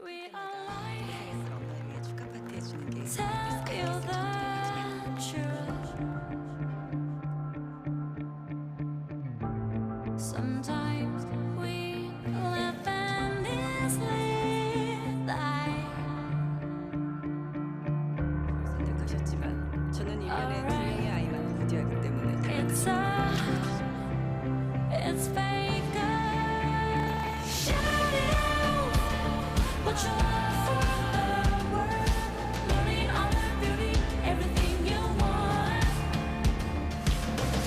We are lying. Tell you the truth. Sometimes we live endlessly die. 선택하셨지만 저는 이번에 두 명의 아이만 부디하기 때문에 It's fake. Shout it out. What you love for the world. Learning all the beauty, everything you want.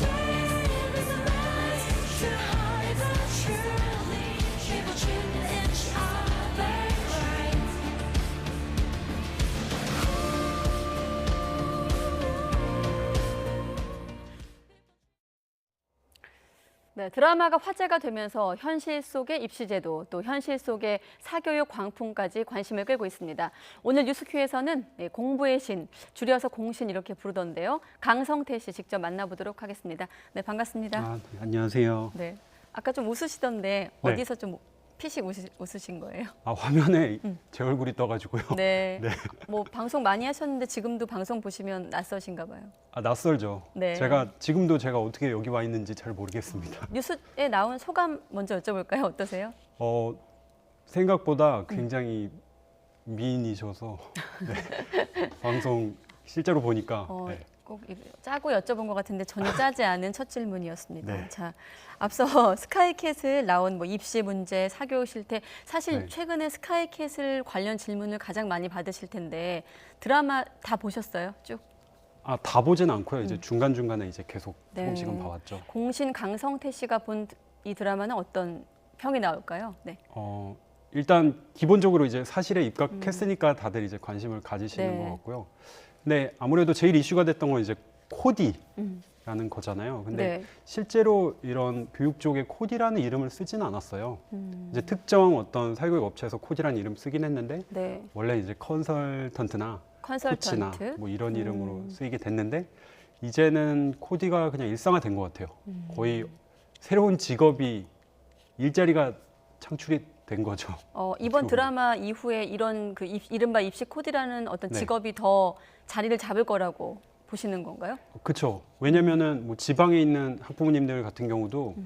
There is a rise to hide the truth. People treating each other right. 네, 드라마가 화제가 되면서 현실 속의 입시제도, 또 현실 속의 사교육 광풍까지 관심을 끌고 있습니다. 오늘 뉴스큐에서는 공부의 신, 줄여서 공신 이렇게 부르던데요. 강성태 씨 직접 만나보도록 하겠습니다. 네, 반갑습니다. 네, 안녕하세요. 네, 아까 좀 웃으시던데 네. 어디서 좀 피식 웃으신 거예요? 화면에 제 얼굴이 떠가지고요. 네. 네. 뭐 방송 많이 하셨는데 지금도 방송 보시면 낯서신가 봐요. 낯설죠. 네. 지금도 제가 어떻게 여기 와 있는지 잘 모르겠습니다. 뉴스에 나온 소감 먼저 여쭤볼까요? 어떠세요? 생각보다 굉장히 미인이셔서 네. 방송 실제로 보니까 네. 꼭 짜고 여쭤본 것 같은데 전혀 짜지 않은 첫 질문이었습니다. 네. 자, 앞서 스카이캐슬 나온 뭐 입시 문제, 사교육 실태, 사실 네. 최근에 스카이캐슬 관련 질문을 가장 많이 받으실 텐데 드라마 다 보셨어요? 쭉? 다 보진 않고요. 이제 중간중간에 이제 계속 네. 조금씩은 봐왔죠. 공신 강성태 씨가 본 이 드라마는 어떤 평이 나올까요? 네. 일단 기본적으로 이제 사실에 입각했으니까 다들 이제 관심을 가지시는 네. 것 같고요. 근데 아무래도 제일 이슈가 됐던 건 이제 코디라는 거잖아요. 근데 네. 실제로 이런 교육 쪽에 코디라는 이름을 쓰지는 않았어요. 이제 특정 어떤 사교육 업체에서 코디라는 이름 쓰긴 했는데 네. 원래 이제 컨설턴트나 코치나 컨설턴트. 뭐 이런 이름으로 쓰이게 됐는데 이제는 코디가 그냥 일상화된 것 같아요. 거의 새로운 직업이 일자리가 창출이 된 거죠. 이번 어떻게 드라마 이후에 이런 그 이른바 입시 코디라는 어떤 네. 직업이 더 자리를 잡을 거라고 보시는 건가요? 그렇죠. 왜냐면은 뭐 지방에 있는 학부모님들 같은 경우도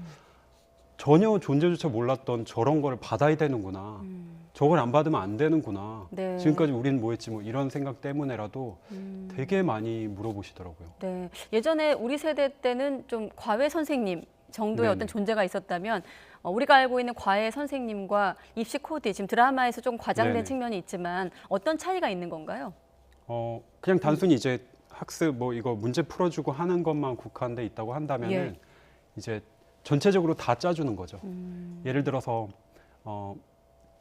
전혀 존재조차 몰랐던 저런 거를 받아야 되는구나. 저걸 안 받으면 안 되는구나. 네. 지금까지 우리는 뭐 했지 뭐 이런 생각 때문에라도 되게 많이 물어보시더라고요. 네. 예전에 우리 세대 때는 좀 과외 선생님 정도의 네네. 어떤 존재가 있었다면 우리가 알고 있는 과외 선생님과 입시 코디, 지금 드라마에서 좀 과장된 네네. 측면이 있지만 어떤 차이가 있는 건가요? 그냥 단순히 이제 학습 뭐 이거 문제 풀어주고 하는 것만 국한돼 있다고 한다면은 예. 이제 전체적으로 다 짜주는 거죠. 예를 들어서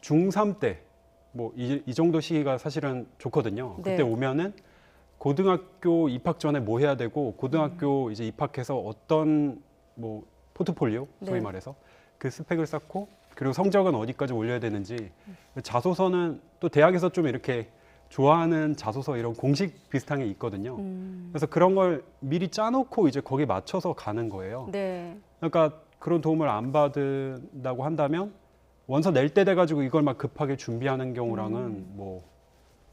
중3 때 뭐 이 정도 시기가 사실은 좋거든요. 네. 그때 오면은 고등학교 입학 전에 뭐 해야 되고 고등학교 이제 입학해서 어떤 뭐 포트폴리오 소위 네. 말해서 그 스펙을 쌓고 그리고 성적은 어디까지 올려야 되는지 자소서는 또 대학에서 좀 이렇게 좋아하는 자소서 이런 공식 비슷한 게 있거든요. 그래서 그런 걸 미리 짜놓고 이제 거기에 맞춰서 가는 거예요. 네. 그러니까 그런 도움을 안 받는다고 한다면 원서 낼 때 돼가지고 이걸 막 급하게 준비하는 경우랑은 뭐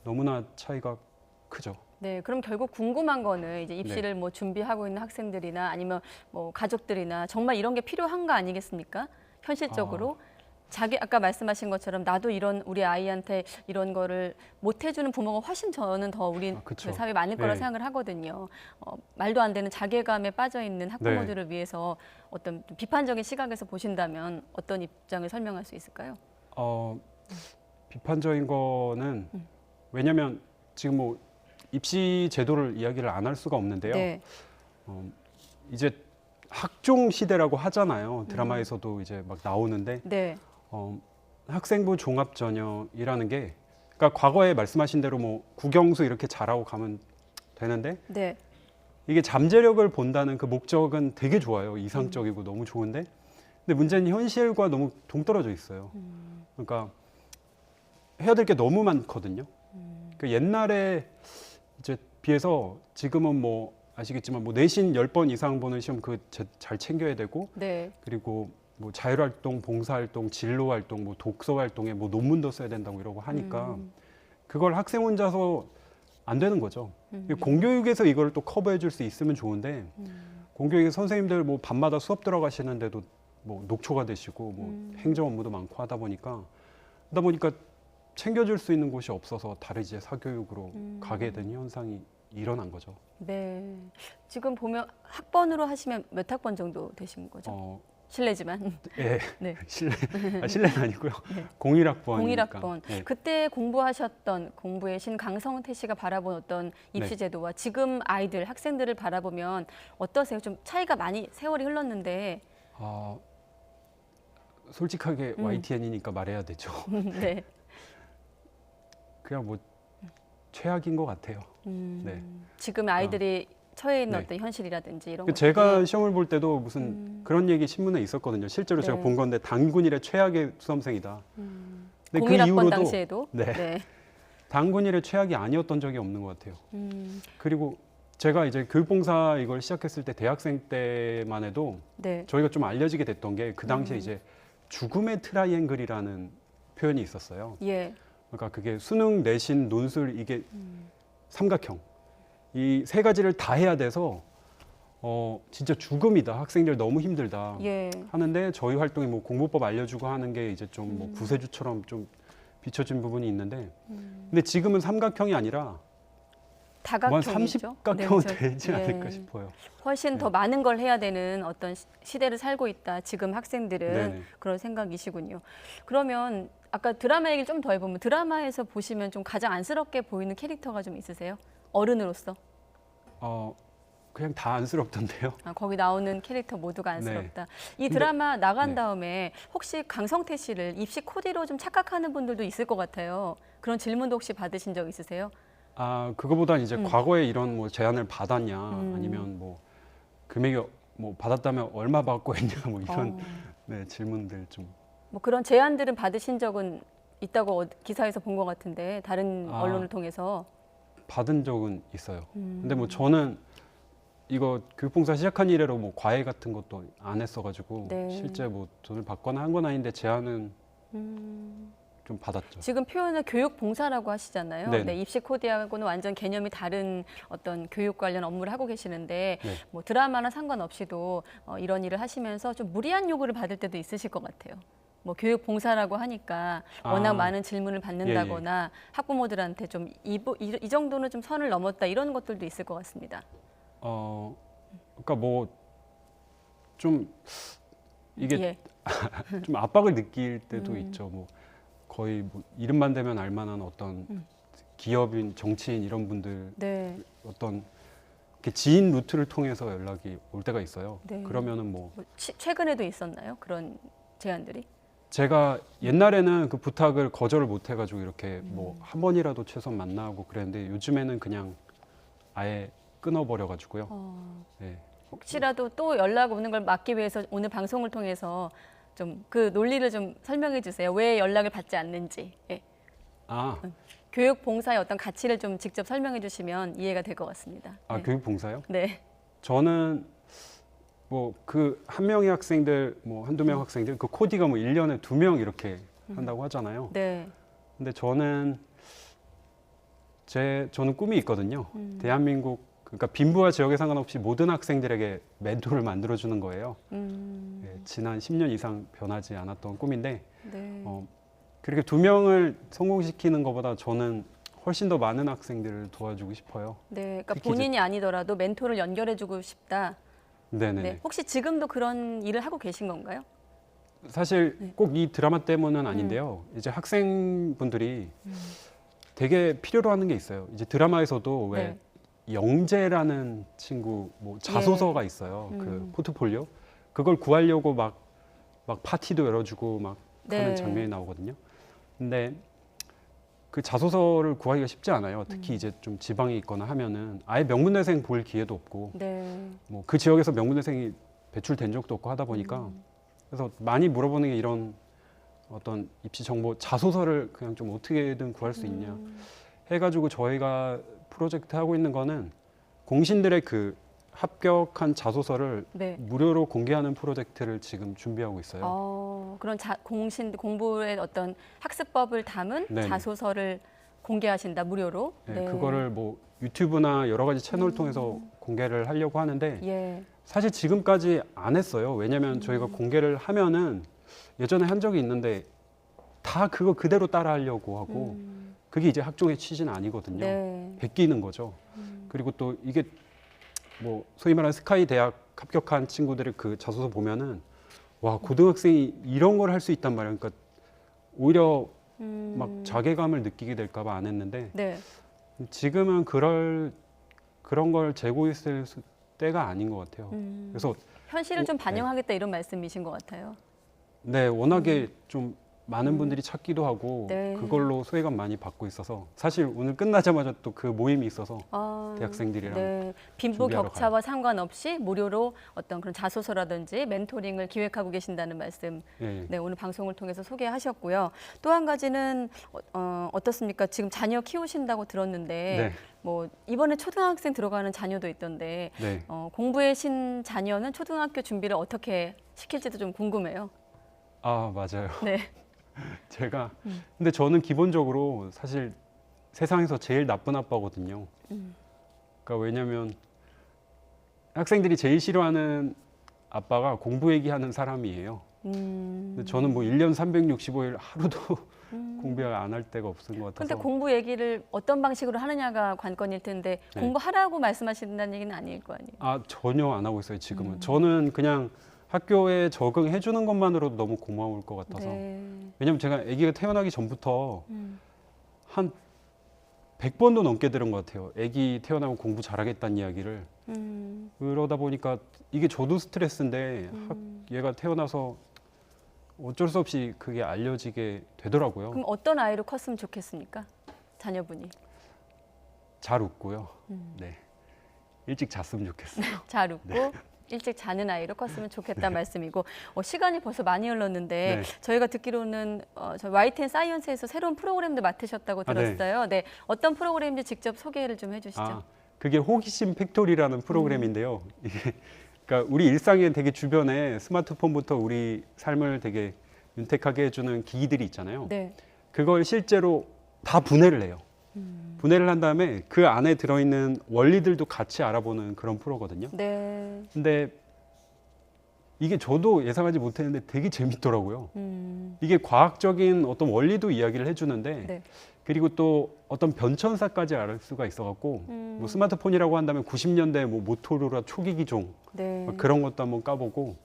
너무나 차이가 크죠. 네, 그럼 결국 궁금한 거는 이제 입시를 뭐 준비하고 있는 학생들이나 아니면 뭐 가족들이나 정말 이런 게 필요한 거 아니겠습니까? 현실적으로 자기 아까 말씀하신 것처럼 나도 이런 우리 아이한테 이런 거를 못 해주는 부모가 훨씬 저는 더 우리 그쵸. 그 사회에 많을 거라 네. 생각을 하거든요. 말도 안 되는 자괴감에 빠져 있는 학부모들을 위해서 어떤 비판적인 시각에서 보신다면 어떤 입장을 설명할 수 있을까요? 비판적인 거는 왜냐면 지금 뭐 입시 제도를 이야기를 안 할 수가 없는데요. 네, 이제 학종 시대라고 하잖아요. 드라마에서도 이제 막 나오는데 네, 학생부 종합 전형이라는 게 그러니까 과거에 말씀하신 대로 뭐 국영수 이렇게 잘하고 가면 되는데 네, 이게 잠재력을 본다는 그 목적은 되게 좋아요. 이상적이고 너무 좋은데 근데 문제는 현실과 너무 동떨어져 있어요. 그러니까 해야 될 게 너무 많거든요. 그 옛날에 이제 비해서 지금은 뭐 아시겠지만 뭐 내신 10번 이상 보는 시험 그 잘 챙겨야 되고 네, 그리고 뭐 자율활동, 봉사활동, 진로활동, 뭐 독서활동에 뭐 논문도 써야 된다고 이러고 하니까 그걸 학생 혼자서 안 되는 거죠. 공교육에서 이걸 또 커버해 줄 수 있으면 좋은데 공교육에 선생님들 뭐 밤마다 수업 들어가시는데도 뭐 녹초가 되시고 뭐 행정 업무도 많고 하다 보니까 챙겨줄 수 있는 곳이 없어서 다르게 사교육으로 가게 된 현상이 일어난 거죠. 네. 지금 보면 학번으로 하시면 몇 학번 정도 되신 거죠? 실례지만. 예, 네. 실례는 아니고요. 네. 01학번이니까. 01학번. 네. 그때 공부하셨던 공부의 신 강성태 씨가 바라본 어떤 입시 제도와 지금 아이들, 학생들을 바라보면 어떠세요? 좀 차이가 많이 세월이 흘렀는데. 솔직하게 YTN이니까 말해야 되죠. 네. 그냥 뭐 최악인 것 같아요. 네. 지금 아이들이 처해 있는 네. 어떤 현실이라든지 이런 것. 제가 시험을 볼 때도 무슨 그런 얘기 신문에 있었거든요. 실제로 네. 제가 본 건데 단군일의 최악의 수험생이다. 근데 01학번 당시에도. 네. 네. 단군일의 최악이 아니었던 적이 없는 것 같아요. 그리고 제가 이제 교육봉사 이걸 시작했을 때 대학생 때만 해도 네. 저희가 좀 알려지게 됐던 게 그 당시에 이제 죽음의 트라이앵글이라는 표현이 있었어요. 예. 그러니까 그게 수능, 내신, 논술 이게 삼각형. 이 세 가지를 다 해야 돼서 진짜 죽음이다. 학생들 너무 힘들다. 예. 하는데 저희 활동이 뭐 공부법 알려주고 하는 게 이제 좀 뭐 구세주처럼 좀 비춰진 부분이 있는데 근데 지금은 삼각형이 아니라 뭐 한 다각형이죠. 30각형은 네, 되지 예. 않을까 싶어요. 훨씬 더 많은 걸 해야 되는 어떤 시대를 살고 있다. 지금 학생들은 네네. 그런 생각이시군요. 그러면 아까 드라마 얘기를 좀 더 해보면 드라마에서 보시면 좀 가장 안쓰럽게 보이는 캐릭터가 좀 있으세요? 어른으로서. 그냥 다 안쓰럽던데요. 거기 나오는 캐릭터 모두가 안쓰럽다. 이 근데- 드라마 나간 네. 다음에 혹시 강성태 씨를 입시 코디로 좀 착각하는 분들도 있을 것 같아요. 그런 질문도 혹시 받으신 적 있으세요? 그거보단 이제 과거에 이런 뭐 제안을 받았냐 아니면 뭐 금액이 뭐 받았다면 얼마 받고 했냐 뭐 이런 네, 질문들 좀 뭐 그런 제안들은 받으신 적은 있다고 기사에서 본 것 같은데 다른 언론을 통해서. 받은 적은 있어요. 근데 뭐 저는 이거 교육봉사 시작한 이래로 뭐 과외 같은 것도 안 했어가지고 네. 실제 뭐 돈을 받거나 한 건 아닌데 제안은 좀 받았죠. 지금 표현을 교육 봉사라고 하시잖아요. 네네. 네, 입시 코디하고는 완전 개념이 다른 어떤 교육 관련 업무를 하고 계시는데 네. 뭐 드라마나 상관없이도 이런 일을 하시면서 좀 무리한 요구를 받을 때도 있으실 것 같아요. 뭐 교육 봉사라고 하니까 워낙 많은 질문을 받는다거나 학부모들한테 좀 이 정도는 좀 선을 넘었다 이런 것들도 있을 것 같습니다. 그러니까 뭐 좀 이게 예. 좀 압박을 느낄 때도 있죠. 뭐 거의 뭐 이름만 대면 알만한 어떤 기업인, 정치인 이런 분들 네. 어떤 이렇게 지인 루트를 통해서 연락이 올 때가 있어요. 네. 그러면은 뭐 최근에도 있었나요? 그런 제안들이? 제가 옛날에는 그 부탁을 거절을 못 해가지고 이렇게 뭐 한 번이라도 최소한 만나고 그랬는데 요즘에는 그냥 아예 끊어버려가지고요. 네. 혹시라도 또 연락 오는 걸 막기 위해서 오늘 방송을 통해서 좀 그 논리를 좀 설명해 주세요. 왜 연락을 받지 않는지. 예. 교육 봉사의 어떤 가치를 좀 직접 설명해 주시면 이해가 될 것 같습니다. 네. 교육 봉사요? 네. 저는 뭐 그 한 명의 학생들 뭐 한두 명 학생들 그 코디가 뭐 1년에 2명 이렇게 한다고 하잖아요. 네. 근데 저는 꿈이 있거든요. 대한민국 그러니까 빈부와 지역에 상관없이 모든 학생들에게 멘토를 만들어주는 거예요. 네, 지난 10년 이상 변하지 않았던 꿈인데 네. 그렇게 2명을 성공시키는 것보다 저는 훨씬 더 많은 학생들을 도와주고 싶어요. 네. 그러니까 특히 본인이 아니더라도 멘토를 연결해 주고 싶다. 네네. 네. 혹시 지금도 그런 일을 하고 계신 건가요? 사실 네. 꼭 이 드라마 때문은 아닌데요. 이제 학생분들이 되게 필요로 하는 게 있어요. 이제 드라마에서도 왜 네. 영재라는 친구 뭐 자소서가 있어요. 그 포트폴리오 그걸 구하려고 막 파티도 열어주고 막 하는 네. 장면이 나오거든요. 근데 그 자소서를 구하기가 쉽지 않아요. 특히 이제 좀 지방에 있거나 하면은 아예 명문대생 볼 기회도 없고 네. 뭐 그 지역에서 명문대생이 배출된 적도 없고 하다 보니까 그래서 많이 물어보는 게 이런 어떤 입시 정보 자소서를 그냥 좀 어떻게든 구할 수 있냐 해가지고 저희가 프로젝트 하고 있는 거는 공신들의 그 합격한 자소서를 네. 무료로 공개하는 프로젝트를 지금 준비하고 있어요. 그런 공부의 어떤 학습법을 담은 네네. 자소서를 공개하신다 무료로. 네, 그거를 뭐 유튜브나 여러 가지 채널을 통해서 공개를 하려고 하는데 예. 사실 지금까지 안 했어요. 왜냐하면 저희가 공개를 하면은 예전에 한 적이 있는데 다 그거 그대로 따라하려고 하고 그게 이제 학종의 취지는 아니거든요. 네. 베끼는 거죠. 그리고 또 이게 뭐 소위 말하는 스카이 대학 합격한 친구들의 그 자소서 보면은 와 고등학생이 이런 걸 할 수 있단 말이에요. 그러니까 오히려 막 자괴감을 느끼게 될까 봐 안 했는데 네. 지금은 그런 걸 재고있을 때가 아닌 것 같아요. 그래서 현실을 좀 네. 반영하겠다 이런 말씀이신 것 같아요. 네 워낙에 좀 많은 분들이 찾기도 하고 네. 그걸로 소외감 많이 받고 있어서 사실 오늘 끝나자마자 또 그 모임이 있어서 아, 대학생들이랑 네. 빈부 준비하러 격차와 상관없이 무료로 어떤 그런 자소서라든지 멘토링을 기획하고 계신다는 말씀 예. 네, 오늘 방송을 통해서 소개하셨고요. 또 한 가지는 어떻습니까? 지금 자녀 키우신다고 들었는데 네. 뭐 이번에 초등학생 들어가는 자녀도 있던데 네. 공부의 신 자녀는 초등학교 준비를 어떻게 시킬지도 좀 궁금해요. 아 맞아요. 네. 제가 근데 저는 기본적으로 사실 세상에서 제일 나쁜 아빠거든요. 그러니까 왜냐하면 학생들이 제일 싫어하는 아빠가 공부 얘기하는 사람이에요. 근데 저는 뭐 1년 365일 하루도 공부 안 할 때가 없은 것 같아서. 근데 공부 얘기를 어떤 방식으로 하느냐가 관건일 텐데 네. 공부하라고 말씀하신다는 얘기는 아닐 거 아니에요. 아 전혀 안 하고 있어요 지금은. 저는 그냥 학교에 적응해 주는 것만으로도 너무 고마울 것 같아서. 네. 왜냐면 제가 아기가 태어나기 전부터 한 100번도 넘게 들은 것 같아요. 아기 태어나고 공부 잘하겠다는 이야기를. 그러다 보니까 이게 저도 스트레스인데 얘가 태어나서 어쩔 수 없이 그게 알려지게 되더라고요. 그럼 어떤 아이로 컸으면 좋겠습니까? 자녀분이. 잘 웃고요. 네. 일찍 잤으면 좋겠어요. 잘 웃고 일찍 자는 아이로 컸으면 좋겠다 말씀이고 시간이 벌써 많이 흘렀는데 네. 저희가 듣기로는 저희 YTN 사이언스에서 새로운 프로그램도 맡으셨다고 아, 네. 들었어요. 네. 어떤 프로그램인지 직접 소개를 좀 해주시죠. 아, 그게 호기심 팩토리라는 프로그램인데요. 이게 그러니까 우리 일상에 되게 주변에 스마트폰부터 우리 삶을 되게 윤택하게 해주는 기기들이 있잖아요. 네. 그걸 실제로 다 분해를 해요. 분해를 한 다음에 그 안에 들어있는 원리들도 같이 알아보는 그런 프로거든요. 네. 근데 이게 저도 예상하지 못했는데 되게 재밌더라고요. 이게 과학적인 어떤 원리도 이야기를 해주는데 네. 그리고 또 어떤 변천사까지 알 수가 있어갖고 뭐 스마트폰이라고 한다면 90년대 뭐 모토로라 초기 기종 네. 그런 것도 한번 까보고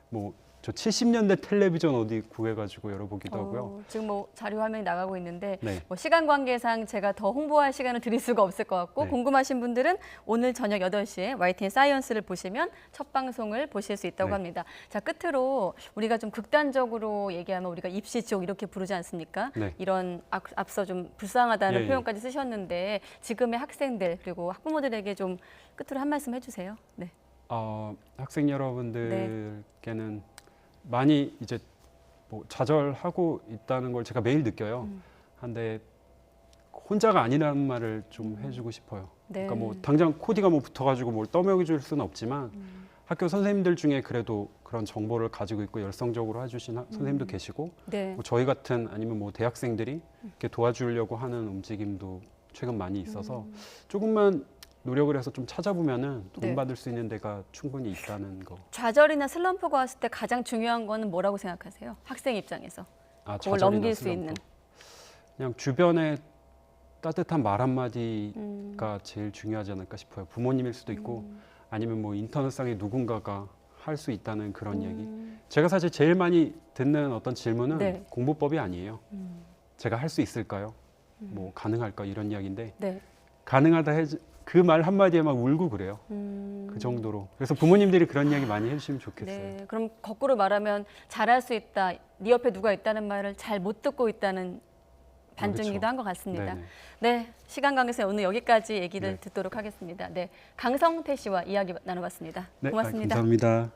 뭐 저 70년대 텔레비전 어디 구해가지고 열어보기도 하고요. 지금 뭐 자료 화면이 나가고 있는데 네. 뭐 시간 관계상 제가 더 홍보할 시간을 드릴 수가 없을 것 같고 네. 궁금하신 분들은 오늘 저녁 8시에 YTN 사이언스를 보시면 첫 방송을 보실 수 있다고 네. 합니다. 자, 끝으로 우리가 좀 극단적으로 얘기하면 우리가 입시 지옥 이렇게 부르지 않습니까? 네. 이런 앞서 좀 불쌍하다는 예, 예. 표현까지 쓰셨는데 지금의 학생들 그리고 학부모들에게 좀 끝으로 한 말씀 해주세요. 네. 학생 여러분들께는 많이 이제 뭐 좌절하고 있다는 걸 제가 매일 느껴요. 한데 혼자가 아니라는 말을 좀 해주고 싶어요. 네. 그러니까 뭐 당장 코디가 뭐 붙어가지고 뭘 떠먹여줄 수는 없지만 학교 선생님들 중에 그래도 그런 정보를 가지고 있고 열성적으로 해주신 선생님도 계시고 네. 뭐 저희 같은 아니면 뭐 대학생들이 이렇게 도와주려고 하는 움직임도 최근 많이 있어서 조금만 노력을 해서 좀 찾아보면은 돈 네. 받을 수 있는 데가 충분히 있다는 거. 좌절이나 슬럼프가 왔을 때 가장 중요한 거는 뭐라고 생각하세요? 학생 입장에서. 그걸 좌절이나 넘길 수 슬럼프. 있는. 그냥 주변에 따뜻한 말 한마디가 제일 중요하지 않을까 싶어요. 부모님일 수도 있고 아니면 뭐 인터넷상에 누군가가 할 수 있다는 그런 얘기. 제가 사실 제일 많이 듣는 어떤 질문은 네. 공부법이 아니에요. 제가 할 수 있을까요? 뭐 가능할까 이런 이야기인데 네. 가능하다 그 말 한마디에 막 울고 그래요. 그 정도로. 그래서 부모님들이 그런 이야기 많이 해주시면 좋겠어요. 네. 그럼 거꾸로 말하면 잘할 수 있다. 네 옆에 누가 있다는 말을 잘 못 듣고 있다는 반증이기도 그렇죠. 한 것 같습니다. 네네. 네. 시간 관계상 오늘 여기까지 얘기를 네. 듣도록 하겠습니다. 네. 강성태 씨와 이야기 나눠봤습니다. 네, 고맙습니다. 감사합니다.